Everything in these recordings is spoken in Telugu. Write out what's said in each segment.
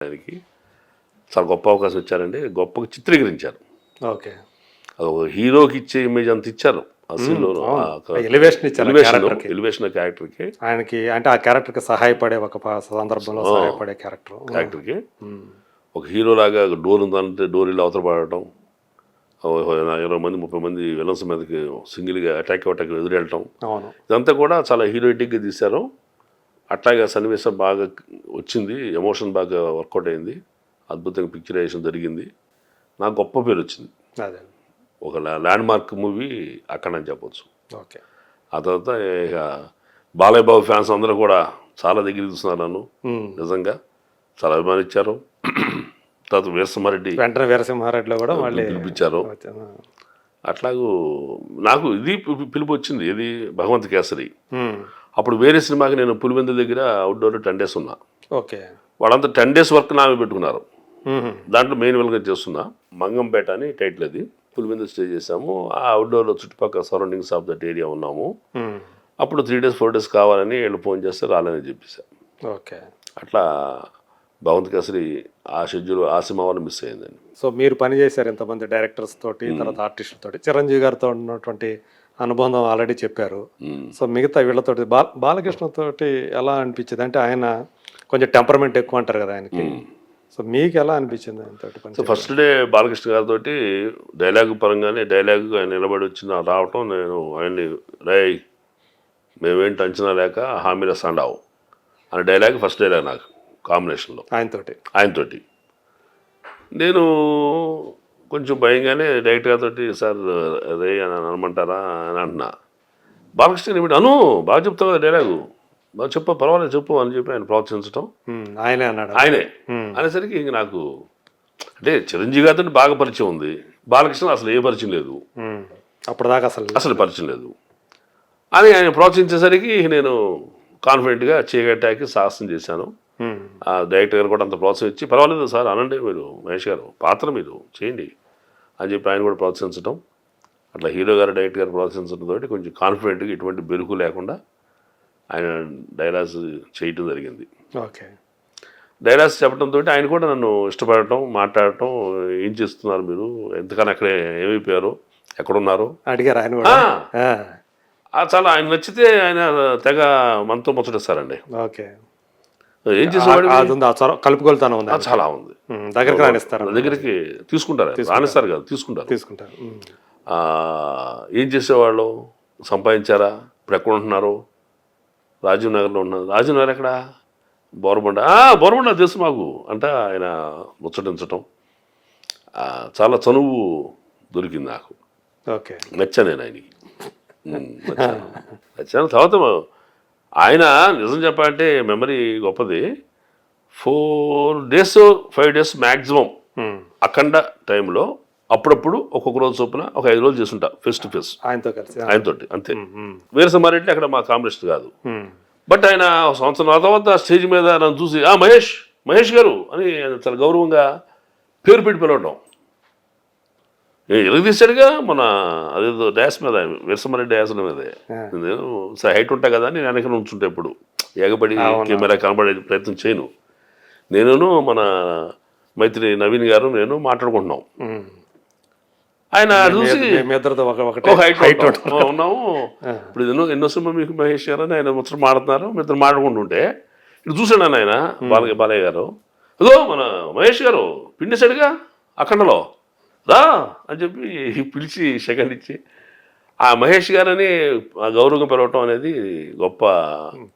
ఆయనకి చాలా గొప్ప అవకాశం ఇచ్చారండి. గొప్పగా చిత్రీకరించారు. ఓకే. ఒక హీరోకి ఇచ్చే ఇమేజ్ అంత ఇచ్చారు ఆ సీన్లో. ఎలివేషన్ ఇచ్చారు క్యారెక్టర్కి. ఎలివేషన్ క్యారెక్టర్కి ఆయనకి అంటే ఆ క్యారెక్టర్కి సహాయపడే ఒక సందర్భంలో సహాయపడే క్యారెక్టర్కి ఒక హీరో లాగా డోర్ ఉందంటే డోర్ ఇలా అవతల పడటం, 20 మంది 30 మంది విలన్స్ మీదకి సింగిల్గా అటాక్ ఎదురెళ్ళటం, అవును. ఇదంతా కూడా చాలా హీరోయిటిక్గా తీశారు. అట్లాగే సన్నివేశం బాగా వచ్చింది, ఎమోషన్ బాగా వర్కౌట్ అయింది, అద్భుతంగా పిక్చరైజేషన్ జరిగింది, నాకు గొప్ప పేరు వచ్చింది. అదే ఒక ల్యాండ్ మార్క్ మూవీ అక్కడ అని చెప్పొచ్చు. ఓకే. ఆ తర్వాత ఇక బాలయ్య బాబు ఫ్యాన్స్ అందరూ కూడా చాలా దగ్గర చూస్తున్నారు నన్ను, నిజంగా చాలా అభిమానించారు. తర్వాత వీరసింహారెడ్డి వెంటనే వీరసింహారెడ్డిలో కూడా మళ్ళీ పిలిపించారు. అట్లాగూ నాకు ఇది పిలుపు వచ్చింది, ఇది భగవంత్ కేసరి. అప్పుడు వేరే సినిమాకి నేను పులివెందుల దగ్గర అవుట్డోర్ 10 days ఉన్నా. ఓకే. వాళ్ళంతా 10 days వర్క్ నామే పెట్టుకున్నారు. దాంట్లో మెయిన్ వెల్గా చేస్తున్నా. మంగంపేట అని టైటిల్ అది. పులివెందుల స్టే చేసాము. ఆ అవుట్డోర్లో చుట్టుపక్కల సరౌండింగ్స్ ఆఫ్ దట్ ఏరియా ఉన్నాము. అప్పుడు 3 days 4 days కావాలని వీళ్ళు ఫోన్ చేస్తే రాలేదని చెప్పేశారు. ఓకే. అట్లా భగవంత్ కేసరి ఆ షెడ్యూల్ ఆ సినిమా వల్ల మిస్ అయిందండి. సో మీరు పనిచేశారు ఇంతమంది డైరెక్టర్స్ తోటి, తర్వాత ఆర్టిస్టుల తోటి. చిరంజీవి గారితో ఉన్నటువంటి అనుబంధం ఆల్రెడీ చెప్పారు. సో మిగతా వీళ్ళతోటి బాలకృష్ణ తోటి ఎలా అనిపించింది? అంటే ఆయన కొంచెం టెంపర్మెంట్ ఎక్కువ అంటారు కదా ఆయనకి. సో మీకు ఎలా అనిపించింది ఆయనతోటి పని? సో ఫస్ట్ డే బాలకృష్ణ గారితో డైలాగ్ పరంగానే డైలాగ్ ఆయన నిలబడి వచ్చిన రావటం, నేను ఆయన్ని రై మేమేంటి అంచనా లేక హామీల సండావు అనే డైలాగ్ ఫస్ట్ డైలాగ్ నాకు కాంబినేషన్లో ఆయనతోటి. నేను కొంచెం భయంగానే డైరెక్టర్ గారితో సార్ రే అని అనమంటారా అని అంటున్నా. బాలకృష్ణ ఏమిటి అను బాగా చెప్తావు కదా డైలాగు, బాగా చెప్పు పర్వాలేదు చెప్పు అని చెప్పి ఆయన ప్రోత్సహించడం ఆయనే అనేసరికి ఇంక నాకు అంటే చిరంజీవి గారితో బాగా పరిచయం ఉంది, బాలకృష్ణ అసలు ఏ పరిచయం లేదు, అప్పటిదాకా అసలు పరిచయం లేదు అని ఆయన ప్రోత్సహించేసరికి నేను కాన్ఫిడెంట్గా చేయగట్టాకి సాహసం చేశాను. ఆ డైరెక్టర్ గారు కూడా అంత ప్రోత్సాహం ఇచ్చి పర్వాలేదు సార్ అనండి మీరు మహేష్ గారు పాత్ర మీరు చేయండి అని చెప్పి ఆయన కూడా ప్రోత్సహించడం. అట్లా హీరో గారు డైరెక్టర్ గారు ప్రోత్సహించడంతో కొంచెం కాన్ఫిడెంట్గా ఎటువంటి బెరుకు లేకుండా ఆయన డైలాగ్స్ చేయటం జరిగింది. ఓకే. డైలాగ్స్ చెప్పడంతో ఆయన కూడా నన్ను ఇష్టపడటం, మాట్లాడటం, ఏం చేస్తున్నారు మీరు, ఎంతకన్నా అక్కడే ఏమైపోయారు, ఎక్కడున్నారు అడిగారు ఆయన కూడా. చాలా ఆయన నచ్చితే ఆయన తెగ మనతో ముచ్చటిస్తారండి. ఓకే. ఏం చేసేవాడు కలుపుకొలుతాను చాలా ఉంది, దగ్గరికి తీసుకుంటారు, రానిస్తారు కదా తీసుకుంటారు. ఏం చేసేవాళ్ళు, సంపాదించారా, ఇప్పుడు ఎక్కడ ఉంటున్నారు, రాజీవ్ నగర్లో ఉన్నారు, రాజీవ్ నగర్ ఎక్కడ, బోరబండ తెలుసు మాకు అంటే ఆయన ముచ్చటించటం చాలా చనువు దొరికింది నాకు. ఓకే. నచ్చాను నేను ఆయనకి, నచ్చాను. తర్వాత ఆయన నిజం చెప్పాలంటే మెమరీ గొప్పది. 4 days 5 days మ్యాక్సిమం అఖండ టైంలో అప్పుడప్పుడు ఒక్కొక్క రోజు చొప్పున ఒక 5 రోజులు చేస్తుంటా ఫేస్ టు ఫేస్ ఆయనతోటి అంతే. వీరసింహారెడ్డి అక్కడ మా కాంబినేషన్ కాదు, బట్ ఆయన సంవత్సరం తర్వాత స్టేజ్ మీద నన్ను చూసి మహేష్ గారు అని చాలా గౌరవంగా పేరు పెట్టి పిలవడం. ఎలుగు తీశాడుగా మన అదేదో డ్యాస్ మీద, వీరసింహారెడ్డి డ్యాస్ల మీదే. నేను హైట్ ఉంటా కదా నేను వెనక ఉంచుంటే ఎప్పుడు ఎగబడి కెమెరా కనబడే ప్రయత్నం చేయను. నేను మన మైత్రి నవీన్ గారు నేను మాట్లాడుకుంటున్నాం, ఆయన చూసి హైట్ ఉన్నాము. ఇప్పుడు ఎన్నో సినిమా మీకు మహేష్ గారు అని ఆయన ముచ్చట మాడుతున్నారు, మీ ఇద్దరు మాట్లాడుకుంటుంటే ఇటు చూసాడు ఆయన బాలయ్య గారు, అదో మన మహేష్ గారు పిండేశాడుగా అఖండలో రా అని చెప్పి పిలిచి సెకండ్ ఇచ్చి ఆ మహేష్ గారని గౌరవంగా పిలవటం అనేది గొప్ప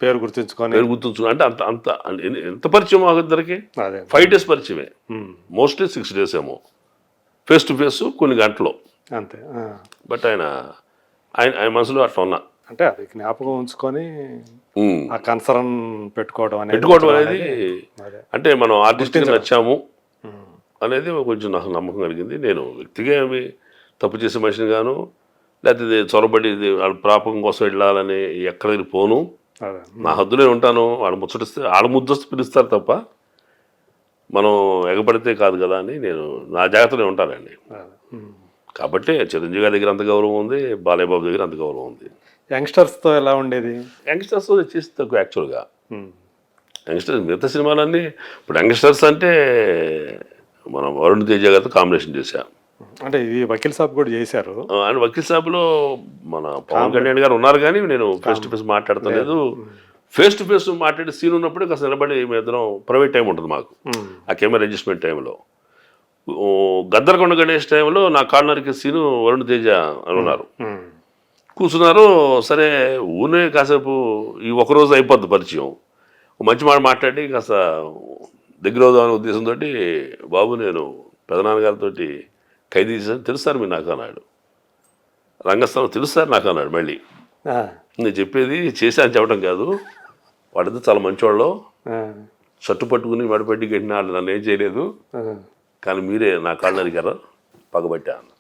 పేరు గుర్తుంచుకొని అంటే అంత ఎంత పరిచయం మా ఇద్దరికి 5 days పరిచయమే, మోస్ట్లీ 6 days ఏమో ఫేస్ టు ఫేస్ కొన్ని గంటలు అంతే. బట్ ఆయన మనసులో అట్లా ఉన్నా అంటే అది జ్ఞాపకం ఉంచుకొని ఆ కన్సర్న్ పెట్టుకోవడం అనేది అంటే మనం ఆర్టిస్ట్కి నచ్చాము అనేది కొంచెం నాకు నమ్మకం కలిగింది. నేను వ్యక్తిగా ఏమి తప్పు చేసే మనిషిని గాను, లేకపోతే చొరబడి ప్రాపకం కోసం వెళ్ళాలని ఎక్కడికి పోను, నా హద్దులే ఉంటాను. వాడు ముచ్చటిస్తే ముద్దొస్తే పిలుస్తారు తప్ప మనం ఎగబడితే కాదు కదా అని నేను నా జాగ్రత్తలో ఉంటానండి. కాబట్టి చిరంజీవి గారి దగ్గర అంత గౌరవం ఉంది, బాలయ్య బాబు దగ్గర అంత గౌరవం ఉంది. యంగ్స్టర్స్తో ఎలా ఉండేది? యంగ్స్టర్స్తో చేసి తక్కువ యాక్చువల్గా. యంగ్స్టర్స్ మిగతా సినిమాలన్నీ ఇప్పుడు యంగ్స్టర్స్ అంటే మనం వరుణ్ తేజ గారితో కాంబినేషన్ చేశాం. అంటే ఇది వకీల్ సాబ్ కూడా చేశారు. ఆయన వకీల్ సాబ్లో మన పవన్ కళ్యాణ్ గారు ఉన్నారు, కానీ నేను ఫేస్ టు ఫేస్ మాట్లాడతలేదు. ఫేస్ టు ఫేస్ మాట్లాడే సీన్ ఉన్నప్పుడే కాస్త నిలబడి మేము ఇద్దరం ప్రైవేట్ టైం ఉంటుంది మాకు ఆ కెమెరా అడ్జస్ట్మెంట్ టైంలో. గద్దరకొండ గణేష్ టైంలో నా కార్నర్కి సీను వరుణ్ తేజ అని ఉన్నారు, కూర్చున్నారు. సరే ఊనే కాసేపు ఈ ఒకరోజు అయిపోద్ది పరిచయం, మంచి మాట మాట్లాడి కాస్త దగ్గర అవుదామనే ఉద్దేశంతో, బాబు నేను పెదనాన్నగారితో ఖైదీ చేశాను తెలుస్తారు మీరు నాకు అన్నాడు. రంగస్థలం తెలుస్తారు నాకు అన్నాడు. మళ్ళీ నేను చెప్పేది చేశా అని చెప్పడం కాదు, వాడితో చాలా మంచివాళ్ళు, షర్టు పట్టుకుని మడిపెట్టి గట్టిన వాళ్ళు నన్ను ఏం చేయలేదు, కానీ మీరే నా కాళ్ళు అడిగారు పగబట్టా అన్న.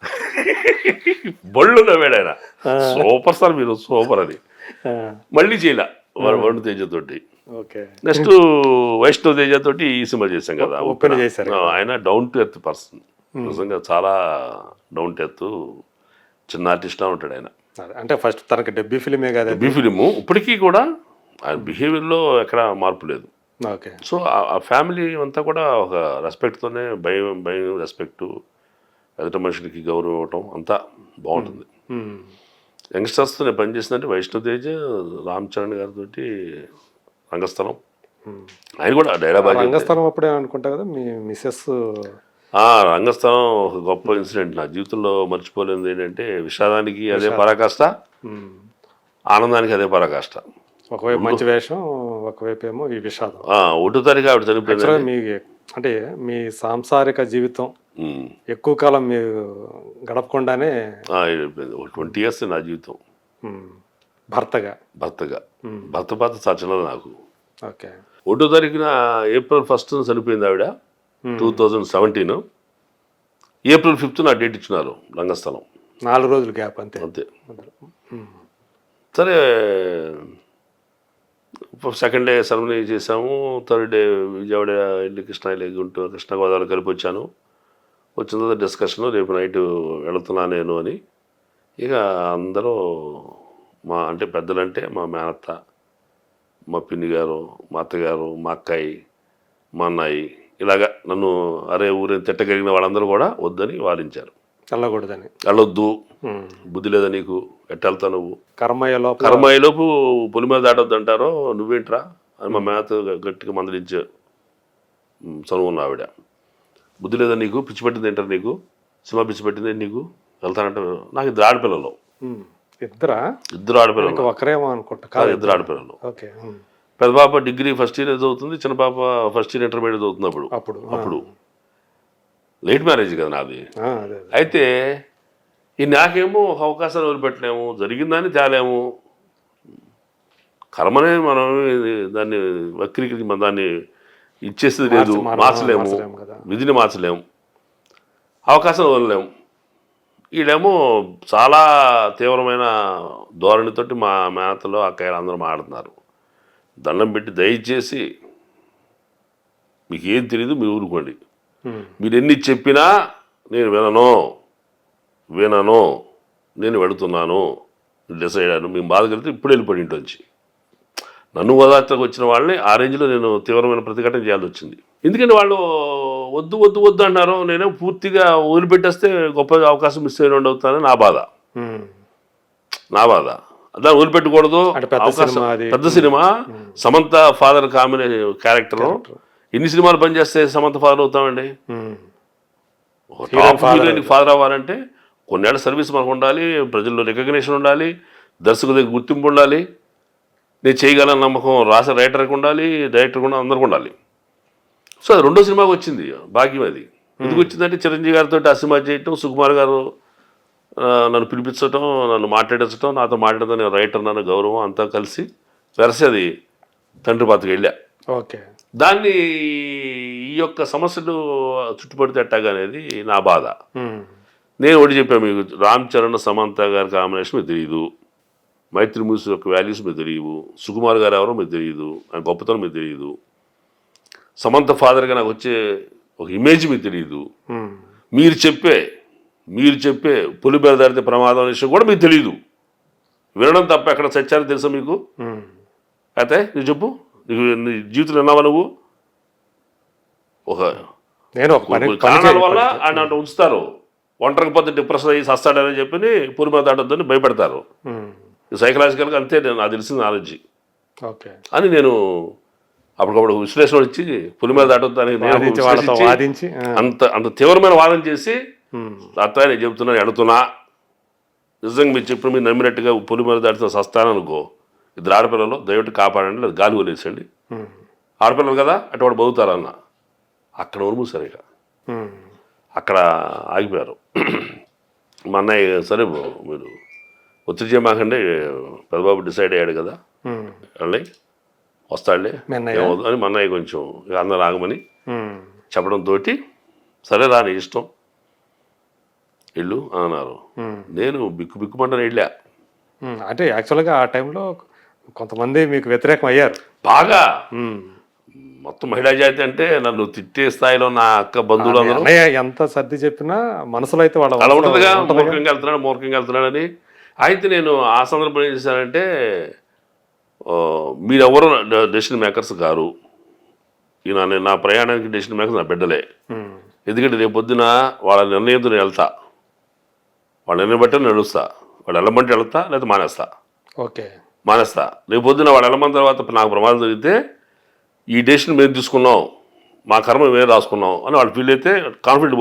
బళ్ళు నవ్వాడు ఆయన, సూపర్ స్టార్ మీరు సూపర్ అని. మళ్ళీ చేయలే వరుణ్ తేజతోటి. నెక్స్ట్ వైష్ణవ్ తేజతోటి ఈ సినిమా చేశాం కదా, ఆయన డౌన్ టు ఎర్త్ పర్సన్, నిజంగా చాలా డౌన్ టు ఎర్త్ చిన్న ఆర్టిస్ట్లా ఉంటాడు ఆయన. అంటే ఫస్ట్ తనకి డెబ్యూ ఫిలిమే కదా, డెబ్యూ ఫిలిము. ఇప్పటికీ కూడా ఆయన బిహేవియర్లో ఎక్కడ మార్పు లేదు. ఓకే. సో ఆ ఫ్యామిలీ అంతా కూడా ఒక రెస్పెక్ట్తోనే, భయం రెస్పెక్టు, ఎదుట మనుషులకి గౌరవం ఇవ్వటం అంతా బాగుంటుంది. యంగ్స్టర్స్తో నేను పనిచేసిందంటే వైష్ణవ్ తేజ, రామ్ చరణ్ గారితో రంగస్థలం. ఆయన కూడా డైలాగ్ రంగస్థలం అప్పుడే అనుకుంటా కదా మీ మిస్సెస్. రంగస్థలం ఒక గొప్ప ఇన్సిడెంట్ నా జీవితంలో మర్చిపోలేనిది ఏంటంటే, విషాదానికి అదే పరాకాష్ట, ఆనందానికి అదే పరాకాష్ట. ఒకవైపు మంచి వేషం, ఒకవైపు ఏమో ఈ విషాదం. 1వ తారీఖు ఆవిడ చనిపోయింది. మీ అంటే మీ సాంసారిక జీవితం ఎక్కువ కాలం మీరు గడపకుండానే 20 years నా జీవితం భర్తగా. భర్త పాత్ర చాలా చిన్నది నాకు. ఓకే. 1వ తారీఖున April 1st చనిపోయింది ఆవిడ, 2017. April 5th నా డేట్ ఇచ్చినారు రంగస్థలం. 4 రోజులు గ్యాప్ అంతే. సరే సెకండ్ డే సెరమనీ చేసాము, థర్డ్ డే విజయవాడ వెళ్ళి గుంటూరు కృష్ణ గోదావరి కలిపి వచ్చాను. వచ్చిన తర్వాత డిస్కషన్, రేపు నైట్ వెళుతున్నా నేను అని. ఇక అందరూ అంటే పెద్దలంటే మా మేనత్త, మా పిన్ని గారు, మా అత్తగారు, మా అక్కాయి, మా అన్నయ్య, ఇలాగా నన్ను అరే ఊరేని తిట్టగలిగిన వాళ్ళందరూ కూడా వద్దని వారించారు. వెళ్ళొద్దు, బుద్ధి లేదా నీకు, ఎట్టెళ్తా నువ్వు, కర్మయ్యలోపు పొలి మీద దాటొద్దు అంటారో నువ్వేంట్రా అని మా మేత గట్టిగా మందలించే చనువున్న ఆవిడ. బుద్ధి లేదా నీకు, పిచ్చి పెట్టింది ఏంటారు నీకు, సినిమా పిచ్చి పెట్టింది నీకు, వెళ్తానంటే. నాకు ఇద్దరు ఆడపిల్లలు. ఇద్దరు ఆడపిల్లలు. ఒకరేమో అనుకుంటా. ఇద్దరు ఆడపిల్లలు. పెద్ద పాప డిగ్రీ ఫస్ట్ ఇయర్ చదువుతుంది, చిన్న పాప ఫస్ట్ ఇయర్ ఇంటర్మీడియట్ చదువుతుంది. అప్పుడు లేట్ మ్యారేజ్ కదా నాది. అయితే ఈ నాకేమో ఒక అవకాశాలు వదిలిపెట్టలేము, జరిగిందని తేలేము, కర్మనే మనం దాన్ని వక్రీకరించి మన దాన్ని ఇచ్చేసేది లేదు, మార్చలేము, విధిని మార్చలేము, అవకాశం వదలలేము. వీళ్ళేమో చాలా తీవ్రమైన ధోరణితోటి మా మేతలో అక్కయ్యలు అందరూ మాట్లాడుతున్నారు. దండం పెట్టి దయచేసి మీకు ఏం తెలియదు, మీరు ఊరుకోండి, మీరు ఎన్ని చెప్పినా నేను వినను, నేను వెళుతున్నాను, డిసైడ్ అయ్యాను, మేము బాధ కలిగితే ఇప్పుడు వెళ్ళిపోయి ఇంట్లోంచి. నన్ను ఓదార్చకు వచ్చిన వాళ్ళని ఆ రేంజ్లో నేను తీవ్రమైన ప్రతిఘటన చేయాల్సి వచ్చింది. ఎందుకంటే వాళ్ళు వద్దు వద్దు వద్దు అన్నారు, నేనే పూర్తిగా వదిలిపెట్టేస్తే గొప్ప అవకాశం మిస్ అయిన అవుతానని నా బాధ. దాన్ని వదిలిపెట్టకూడదు. అవకాశం పెద్ద cinema, Samantha father combination character. ఎన్ని సినిమాలు పనిచేస్తే సమంత ఫాదర్ అవుతామండి? ఫాదర్ అవ్వాలంటే కొన్నేళ్ల సర్వీస్ మనకు ఉండాలి, ప్రజల్లో రికగ్నిషన్ ఉండాలి, దర్శకుల దగ్గర గుర్తింపు ఉండాలి, నేను చేయగలను నమ్మకం రాసే రైటర్కి ఉండాలి, డైరెక్టర్కి ఉండాలి, అందరికి ఉండాలి. సో అది 2వ సినిమాకి వచ్చింది భాగ్యం. అది ఎందుకు వచ్చిందంటే చిరంజీవి గారితో ఆ సినిమా చేయటం, సుకుమార్ గారు నన్ను పిలిపించడం, నన్ను మాట్లాడించడం, నాతో మాట్లాడదని రైటర్ నన్ను గౌరవం అంతా కలిసి వెరసి అది తండ్రి పాత్రకి వెళ్ళా. దాన్ని ఈ యొక్క సమస్యలు చుట్టుపడితే ఎట్టాగా అనేది నా బాధ. నేను ఒకటి చెప్పాను మీకు, రామ్ చరణ్ సమంత గారి కాంబినేషన్ మీకు తెలియదు, మైత్రి మూవీస్ యొక్క వాల్యూస్ మీకు తెలియదు, సుకుమార్ గారు ఎవరో మీకు తెలియదు, ఆయన గొప్పతనం మీకు తెలియదు, సమంత ఫాదర్గా నాకు వచ్చే ఒక ఇమేజ్ మీకు తెలియదు, మీరు చెప్పే పులి బెరదాడితే ప్రమాదం అనే విషయం కూడా మీకు తెలియదు. వినడం తప్ప ఎక్కడ సత్యాన్ని తెలుసా మీకు? అయితే నువ్వు చెప్పు, నీ జీవితంలో విన్నావా నువ్వు? ఒక నేను ఒక పని కొన్ని కారణాల వల్ల ఆయన అంటే ఉంచుతారు. ఒంటరికి పోతే డిప్రెషన్ అయ్యి సస్తాడని చెప్పి పులి మీద దాటొద్దని భయపెడతారు. సైకలాజికల్గా అంతే నాకు తెలిసిన నాలెడ్జ్ ఓకే అని నేను అప్పటికప్పుడు విశ్లేషణ ఇచ్చి పులి మీద దాటొద్దని వాళ్ళతో వాదించి అంత అంత తీవ్రమైన వాదన చేసి అత్త నేను చెబుతున్నా ఎడుతున్నా నిజంగా మీరు చెప్పిన మీరు నమ్మినట్టుగా పులి మీద దాటుతున్న సస్తాననుకో ఇద్దరు ఆడపిల్లలు దయవిಟ್ಟು కాపాడండి లేదా గాలి వదిలేసండి. ఆడపిల్లలు కదా అటు వాడు బతుకుతారన్న అక్కడ ఉరుమూసారు. ఇక అక్కడ ఆగిపోయారు. మా అన్నయ్య సరే మీరు ఒత్తిడి చేయమాకండి పెద్దబాబు డిసైడ్ అయ్యాడు కదా వాళ్ళని వస్తాడులే ఏమవుతుంది అని మా అన్నయ్య కొంచెం ఇక అందరు ఆగమని చెప్పడంతో సరే రా నీ ఇష్టం ఇల్లు అన్నారు. నేను బిక్కుమంటని వెళ్ళా. అంటే యాక్చువల్గా ఆ టైంలో కొంతమంది మీకు వ్యతిరేకం అయ్యారు బాగా. మొత్తం మహిళా జాతి అంటే నన్ను తిట్టే స్థాయిలో నా అక్క బంధువులు అన్నయ్య ఎంత సర్ది చెప్పినా మనసులో అయితే అలా ఉంటుందిగా. మూర్ఖంగా వెళ్తున్నాడని. అయితే నేను ఆ సందర్భం ఏం చేశానంటే మీరెవరు డెసిషన్ మేకర్స్ గారు, ఈయన నా ప్రయాణానికి డెసిషన్ మేకర్స్ నా బిడ్డలే. ఎందుకంటే రేపు పొద్దున వాళ్ళ నిర్ణయంతో నేను వెళ్తా, వాళ్ళ నిర్ణయం బట్టి నడుస్తా. వాళ్ళు వెళ్ళమంటే వెళ్తా లేదా మానేస్తా. ఓకే మానేస్తా. రేపు పొద్దున వాళ్ళు వెళ్ళమన్న తర్వాత నాకు ప్రమాదం జరిగితే ఈ డెసిషన్ మేము తీసుకున్నాం, మా కర్మ మేము రాసుకున్నాం అని వాళ్ళు ఫీల్ అయితే కాన్ఫిడెంట్